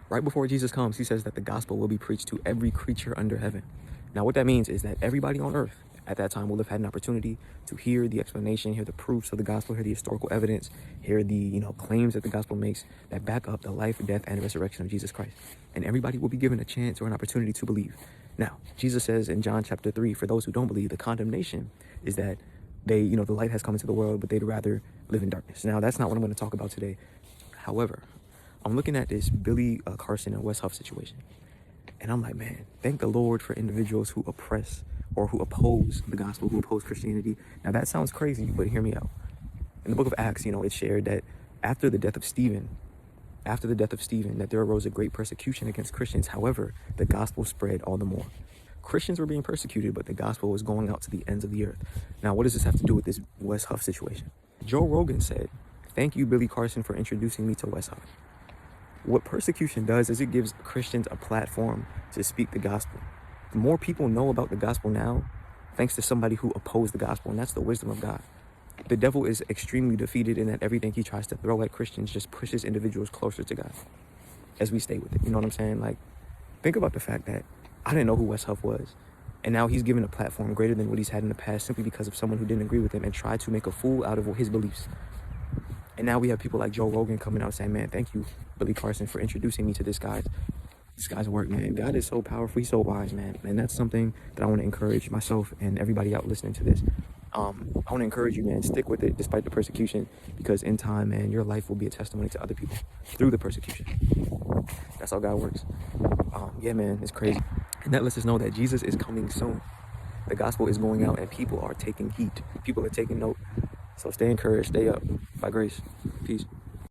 Right before Jesus comes, he says that the gospel will be preached to every creature under heaven. Now, what that means is that everybody on earth at that time will have had an opportunity to hear the explanation, hear the proofs of the gospel, hear the historical evidence, hear the claims that the gospel makes that back up the life, death, and resurrection of Jesus Christ. And everybody will be given a chance or an opportunity to believe. Now, Jesus says in John chapter 3, for those who don't believe, the condemnation is that they, the light has come into the world, but they'd rather live in darkness. Now, that's not what I'm going to talk about today. However, I'm looking at this Billy Carson and Wes Huff situation. And I'm like, man, thank the Lord for individuals who oppress or who oppose the gospel, who oppose Christianity. Now, that sounds crazy, but hear me out. In the book of Acts, it shared that after the death of Stephen, that there arose a great persecution against Christians. However, the gospel spread all the more. Christians were being persecuted, but the gospel was going out to the ends of the earth. Now, what does this have to do with this Wes Huff situation? Joe Rogan said, thank you, Billy Carson, for introducing me to Wes Huff. What persecution does is it gives Christians a platform to speak the gospel. The more people know about the gospel now, thanks to somebody who opposed the gospel, and that's the wisdom of God. The devil is extremely defeated in that everything he tries to throw at Christians just pushes individuals closer to God as we stay with it. You know what I'm saying? Like, think about the fact that I didn't know who Wes Huff was. And now he's given a platform greater than what he's had in the past simply because of someone who didn't agree with him and tried to make a fool out of his beliefs. And now we have people like Joe Rogan coming out saying, man, thank you, Billy Carson, for introducing me to this guy's work, man. God is so powerful. He's so wise, man. And that's something that I want to encourage myself and everybody out listening to this. I want to encourage you, man, stick with it despite the persecution, because in time, man, your life will be a testimony to other people through the persecution. That's how God works. Yeah, man, it's crazy. And that lets us know that Jesus is coming soon. The gospel is going out and people are taking heed. People are taking note. So stay encouraged, stay up. By grace. Peace.